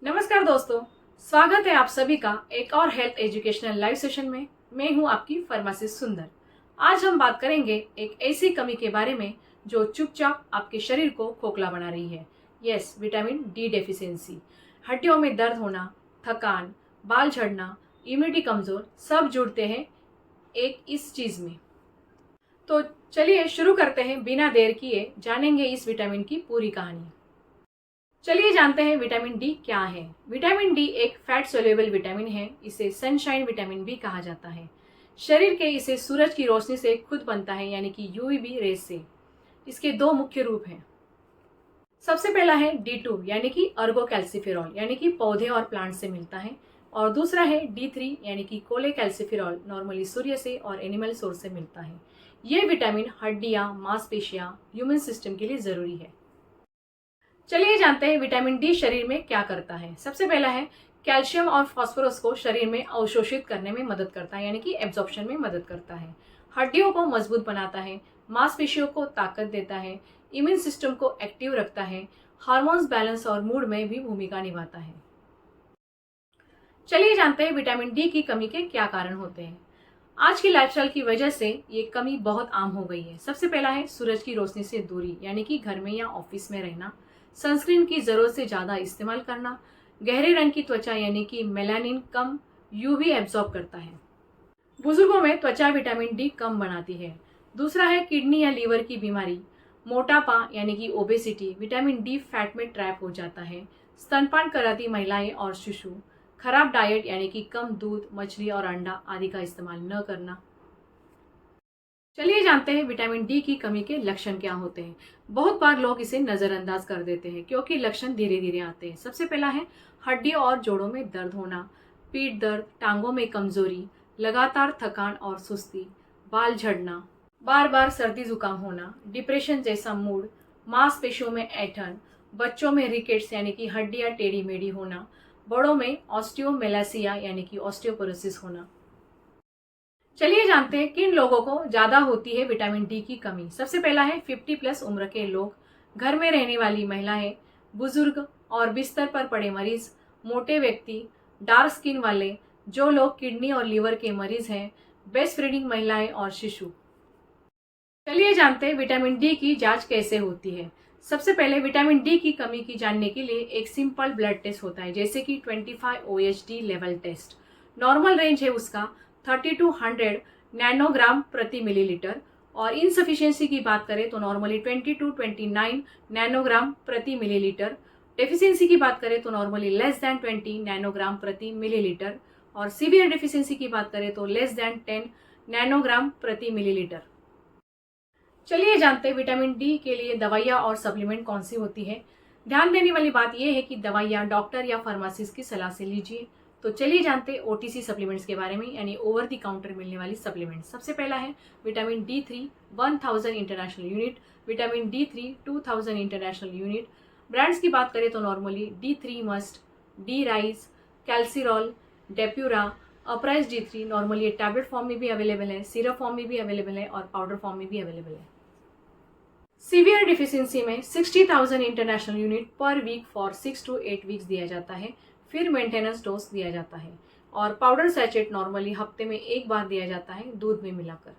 नमस्कार दोस्तों, स्वागत है आप सभी का एक और हेल्थ एजुकेशनल लाइव सेशन में। मैं हूं आपकी फार्मासिस्ट सुंदर। आज हम बात करेंगे एक ऐसी कमी के बारे में जो चुपचाप आपके शरीर को खोखला बना रही है। Yes, vitamin D deficiency. हड्डियों में दर्द होना, थकान, बाल झड़ना, इम्यूनिटी कमजोर, सब जुड़ते हैं एक इस चीज में। तो चलिए शुरू करते हैं, बिना देर किए जानेंगे इस विटामिन की पूरी कहानी। चलिए जानते हैं विटामिन डी क्या है। विटामिन डी एक फैट सोल्यूबल विटामिन है। इसे सनशाइन विटामिन भी कहा जाता है। शरीर के इसे सूरज की रोशनी से खुद बनता है, यानी कि यूवीबी रेस से। इसके दो मुख्य रूप हैं। सबसे पहला है D2 यानी कि अर्गोकैल्सिफेरॉल, यानी कि पौधे और प्लांट से मिलता है। और दूसरा है D3 यानी कि कोलेकैल्सिफेरॉल, नॉर्मली सूर्य से और एनिमल सोर्स से मिलता है। यह विटामिन हड्डियां, मांसपेशियां, ह्यूमन सिस्टम के लिए जरूरी है। चलिए जानते हैं विटामिन डी शरीर में क्या करता है। सबसे पहला है कैल्शियम और फास्फोरस को शरीर में अवशोषित करने में मदद करता है, यानी कि एब्जॉर्प्शन में मदद करता है। हड्डियों को मजबूत बनाता है, मांसपेशियों को ताकत देता है, इम्यून सिस्टम को एक्टिव रखता है, हार्मोन्स बैलेंस और मूड में भी भूमिका निभाता है। चलिए जानते हैं विटामिन डी की कमी के क्या कारण होते हैं। आज की लाइफस्टाइल की वजह से ये कमी बहुत आम हो गई है। सबसे पहला है सूरज की रोशनी से दूरी, यानी कि घर में या ऑफिस में रहना, सनस्क्रीन की जरूरत से ज्यादा इस्तेमाल करना, गहरे रंग की त्वचा यानी कि मेलानिन कम यूवी एब्जॉर्ब करता है। बुजुर्गों में त्वचा विटामिन डी कम बनाती है। दूसरा है किडनी या लीवर की बीमारी, मोटापा यानी कि ओबेसिटी, विटामिन डी फैट में ट्रैप हो जाता है। स्तनपान कराती महिलाएं और शिशु, खराब डाइट यानी कि कम दूध, मछली और अंडा आदि का इस्तेमाल न करना। चलिए जानते हैं विटामिन डी की कमी के लक्षण क्या होते हैं। बहुत बार लोग इसे नजरअंदाज कर देते हैं क्योंकि लक्षण धीरे धीरे आते हैं। सबसे पहला है हड्डियों और जोड़ों में दर्द होना, पीठ दर्द, टांगों में कमजोरी, लगातार थकान और सुस्ती, बाल झड़ना, बार बार सर्दी जुकाम होना, डिप्रेशन जैसा मूड, मांसपेशियों में ऐंठन, बच्चों में रिकेट्स यानी कि हड्डियां टेढ़ी मेढ़ी होना, बड़ों में ऑस्टियोमेलासिया यानी कि ऑस्टियोपोरोसिस होना। चलिए जानते हैं किन लोगों को ज्यादा होती है विटामिन डी की कमी। सबसे पहला है 50+ उम्र के लोग, घर में रहने वाली महिलाएं, बुजुर्ग और बिस्तर पर पड़े मरीज, मोटे व्यक्ति, डार्क स्किन वाले, जो लोग किडनी और लीवर के मरीज हैं, ब्रेस्ट फीडिंग महिलाएं और शिशु। चलिए जानते हैं विटामिन डी की जांच कैसे होती है। सबसे पहले विटामिन डी की कमी की जानने के लिए एक सिंपल ब्लड टेस्ट होता है, जैसे कि 25 OHD level test. Normal range है उसका 30 to 100 नैनोग्राम प्रति मिलीलीटर, और इनसफिशियंसी की बात करें तो नॉर्मली 20 to 29 नैनोग्राम प्रति मिलीलीटर। डेफिशिएंसी की बात करें तो नॉर्मली लेस देन 20 नैनोग्राम प्रति मिलीलीटर, और सीवियर डेफिशिएंसी की बात करें तो लेस देन 10 नैनोग्राम प्रति मिलीलीटर। चलिए जानते हैं विटामिन डी के लिए दवाइयाँ और सप्लीमेंट कौन सी होती है। ध्यान देने वाली बात यह है कि दवाइयाँ डॉक्टर या फार्मासिस्ट की सलाह से लीजिए। तो चलिए जानते हैं OTC सप्लीमेंट्स के बारे में, यानी ओवर द काउंटर मिलने वाली सप्लीमेंट्स। सबसे पहला है vitamin D3 1000 international unit, vitamin D3 2000 international unit. Brands की बात करें तो normally D3 must, D rise, Calcirol, Depura, Uprise D3। Normally ये टैबलेट फॉर्म में भी अवेलेबल है, सिरप फॉर्म में भी अवेलेबल है और पाउडर फॉर्म में भी अवेलेबल है। सीवियर डिफिशियंसी में 60,000 international unit per week for 6 to 8 weeks दिया जाता है, फिर मेंटेनेंस डोज दिया जाता है। और पाउडर सैचेट नॉर्मली हफ्ते में एक बार दिया जाता है दूध में मिलाकर।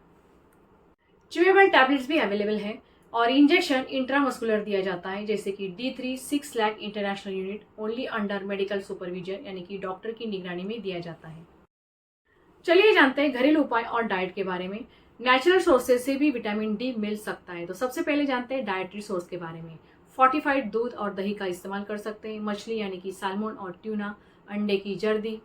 च्यूएबल टैबलेट्स भी अवेलेबल है और इंजेक्शन इंट्रामस्कुलर दिया जाता है, जैसे कि D3 6 lakh international unit only under medical supervision, यानी कि डॉक्टर की निगरानी में दिया जाता है। चलिए जानते हैं घरेलू उपाय और डाइट के बारे में। नेचुरल सोर्सेज से भी विटामिन डी मिल सकता है। तो सबसे पहले जानते हैं डाइटरी सोर्स के बारे में। फोर्टिफाइड दूध और दही का इस्तेमाल कर सकते हैं, मछली यानी कि साल्मोन और ट्यूना, अंडे की जर्दी,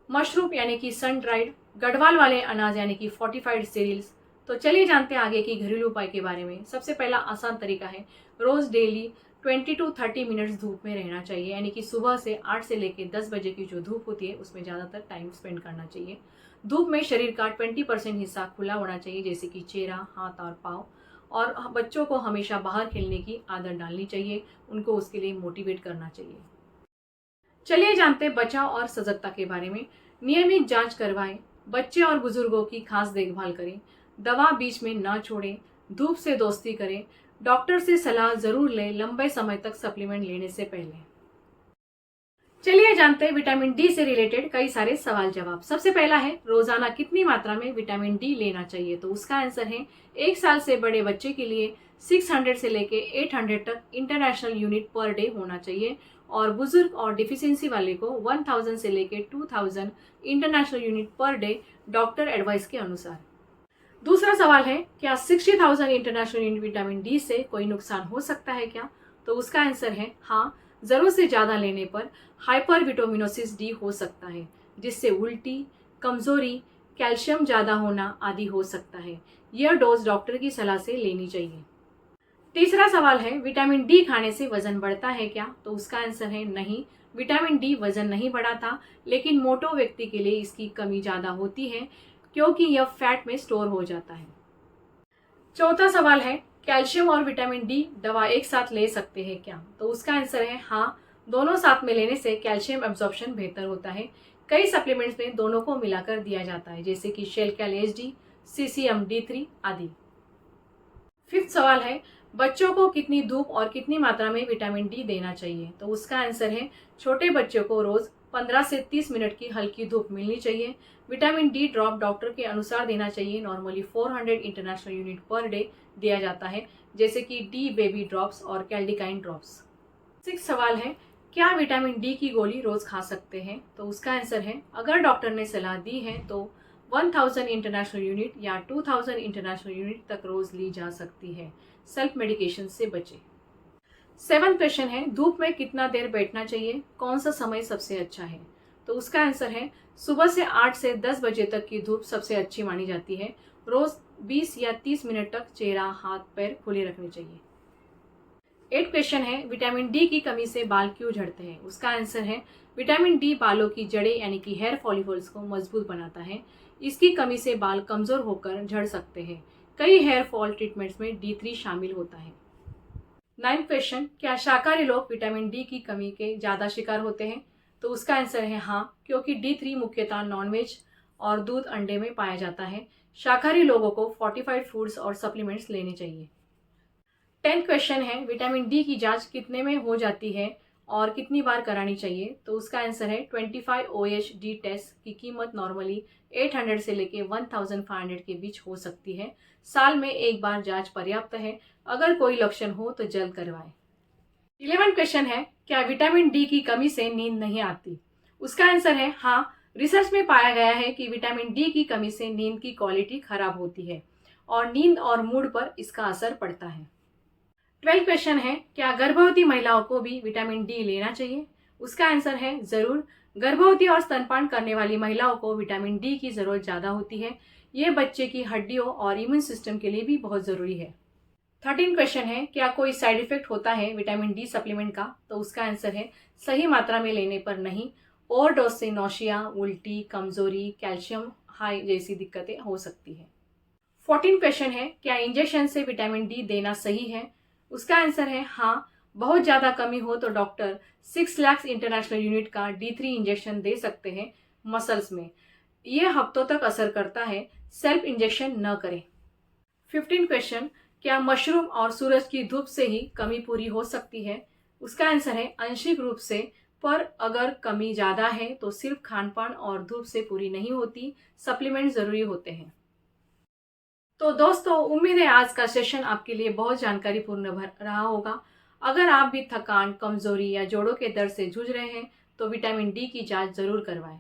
मशरूम यानी कि सन ड्राइड, गढ़वाल वाले अनाज यानी कि फोर्टिफाइड सीरियल्स। तो चलिए जानते हैं आगे की घरेलू उपाय के बारे में। सबसे पहला आसान तरीका है, रोज डेली 20 to 30 मिनट्स धूप में रहना चाहिए, यानी कि सुबह से 8 से लेकर 10 बजे की जो धूप होती है उसमें ज़्यादातर टाइम स्पेंड करना चाहिए। धूप में शरीर का 20% हिस्सा खुला होना चाहिए, जैसे कि चेहरा, हाथ और पाँव। और बच्चों को हमेशा बाहर खेलने की आदत डालनी चाहिए, उनको उसके लिए मोटिवेट करना चाहिए। चलिए जानते हैं बचाव और सजगता के बारे में। नियमित जांच करवाएं, बच्चे और बुजुर्गों की खास देखभाल करें, दवा बीच में न छोड़ें, धूप से दोस्ती करें, डॉक्टर से सलाह जरूर लें लंबे समय तक सप्लीमेंट लेने से पहले। चलिए जानते हैं विटामिन डी से रिलेटेड कई सारे सवाल जवाब। सबसे पहला है, रोजाना कितनी मात्रा में विटामिन डी लेना चाहिए? तो उसका आंसर है 1 साल से बड़े बच्चे के लिए 600 से लेके 800 तक इंटरनेशनल यूनिट पर डे होना चाहिए और बुजुर्ग और डिफिशियंसी वाले को 1000 से लेके 2000 international unit per day doctor advice के अनुसार। दूसरा सवाल है, क्या 60,000 इंटरनेशनल यूनिट विटामिन डी से कोई नुकसान हो सकता है क्या? तो उसका आंसर है हाँ, जरूरत से ज़्यादा लेने पर हाइपर विटामिनोसिस डी हो सकता है, जिससे उल्टी, कमजोरी, कैल्शियम ज़्यादा होना आदि हो सकता है। यह डोज डॉक्टर की सलाह से लेनी चाहिए। तीसरा सवाल है, विटामिन डी खाने से वजन बढ़ता है क्या? तो उसका आंसर है नहीं, विटामिन डी वजन नहीं बढ़ाता, लेकिन मोटो व्यक्ति के लिए इसकी कमी ज़्यादा होती है क्योंकि यह फैट में स्टोर हो जाता है। चौथा सवाल है, कैल्शियम और विटामिन डी दवा एक साथ ले सकते हैं क्या? तो उसका आंसर है हाँ, दोनों साथ में लेने से कैल्शियम एब्जॉर्प्शन बेहतर होता है। कई सप्लीमेंट्स में दोनों को मिलाकर दिया जाता है, जैसे कि शेलकैल एचडी, सीसीएम D3 आदि। फिफ्थ सवाल है, बच्चों को कितनी धूप और कितनी मात्रा में विटामिन डी देना चाहिए? तो उसका आंसर है छोटे बच्चों को रोज 15 से 30 मिनट की हल्की धूप मिलनी चाहिए। विटामिन डी ड्रॉप डॉक्टर के अनुसार देना चाहिए। Normally 400 international unit per day दिया जाता है, जैसे कि डी बेबी ड्रॉप्स और कैल्डिकाइन ड्रॉप्स। सिक्स सवाल है, क्या विटामिन डी की गोली रोज खा सकते हैं? तो उसका आंसर है अगर डॉक्टर ने सलाह दी है तो 1000 इंटरनेशनल यूनिट या 2000 इंटरनेशनल यूनिट तक रोज ली जा सकती है। सेल्फ मेडिकेशन से बचे। सेवंथ क्वेश्चन है, धूप में कितना देर बैठना चाहिए? कौन सा समय सबसे अच्छा है? तो उसका आंसर है सुबह से 8 से 10 बजे तक की धूप सबसे अच्छी मानी जाती है। रोज 20 या 30 मिनट तक चेहरा, हाथ, पैर खुले रखने चाहिए। 8 क्वेश्चन है, विटामिन डी की कमी से बाल क्यों झड़ते हैं? उसका आंसर है विटामिन डी बालों की जड़ें यानी कि हेयर फॉलिकल्स को मजबूत बनाता है। इसकी कमी से बाल कमजोर होकर झड़ सकते हैं। कई हेयर फॉल ट्रीटमेंट्स में D3 शामिल होता है। 9th क्वेश्चन, क्या शाकाहारी लोग विटामिन डी की कमी के ज़्यादा शिकार होते हैं? तो उसका आंसर है हाँ, क्योंकि D3 मुख्यतः नॉनवेज और दूध, अंडे में पाया जाता है। शाकाहारी लोगों को फोर्टिफाइड फूड्स और सप्लीमेंट्स लेने चाहिए। 10th क्वेश्चन है, विटामिन डी की जांच कितने में हो जाती है और कितनी बार करानी चाहिए? तो उसका आंसर है 25 OH-D टेस्ट की कीमत नॉर्मली 800 से लेके 1500 के बीच हो सकती है। साल में एक बार जांच पर्याप्त है। अगर कोई लक्षण हो तो जल्द करवाएं। 11th क्वेश्चन है, क्या विटामिन डी की कमी से नींद नहीं आती? उसका आंसर है हाँ, रिसर्च में पाया गया है कि विटामिन डी की कमी से नींद की क्वालिटी खराब होती है और नींद और मूड पर इसका असर पड़ता है। 12th क्वेश्चन है, क्या गर्भवती महिलाओं को भी विटामिन डी लेना चाहिए? उसका आंसर है जरूर। गर्भवती और स्तनपान करने वाली महिलाओं को विटामिन डी की जरूरत ज़्यादा होती है। ये बच्चे की हड्डियों और इम्यून सिस्टम के लिए भी बहुत ज़रूरी है। 13th क्वेश्चन है, क्या कोई साइड इफेक्ट होता है विटामिन डी सप्लीमेंट का? तो उसका आंसर है सही मात्रा में लेने पर नहीं। ओवरडोज से नौशिया, उल्टी, कमजोरी, कैल्शियम हाई जैसी दिक्कतें हो सकती है। 14th क्वेश्चन है, क्या इंजेक्शन से विटामिन डी देना सही है? उसका आंसर है हाँ, बहुत ज़्यादा कमी हो तो डॉक्टर 6 लाख इंटरनेशनल यूनिट का D3 इंजेक्शन दे सकते हैं मसल्स में। यह हफ्तों तक असर करता है। सेल्फ इंजेक्शन न करें। 15th क्वेश्चन, क्या मशरूम और सूरज की धूप से ही कमी पूरी हो सकती है? उसका आंसर है आंशिक रूप से, पर अगर कमी ज़्यादा है तो सिर्फ खानपान और धूप से पूरी नहीं होती, सप्लीमेंट ज़रूरी होते हैं। तो दोस्तों, उम्मीद है आज का सेशन आपके लिए बहुत जानकारीपूर्ण रहा होगा। अगर आप भी थकान, कमजोरी या जोड़ों के दर्द से जूझ रहे हैं तो विटामिन डी की जांच जरूर करवाएं।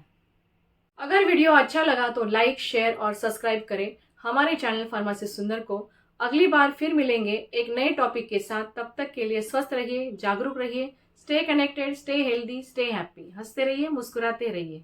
अगर वीडियो अच्छा लगा तो लाइक, शेयर और सब्सक्राइब करें हमारे चैनल फार्मेसी सुंदर को। अगली बार फिर मिलेंगे एक नए टॉपिक के साथ। तब तक के लिए स्वस्थ रहिए, जागरूक रहिए, stay connected, stay healthy, stay happy. हंसते रहिए, मुस्कुराते रहिए।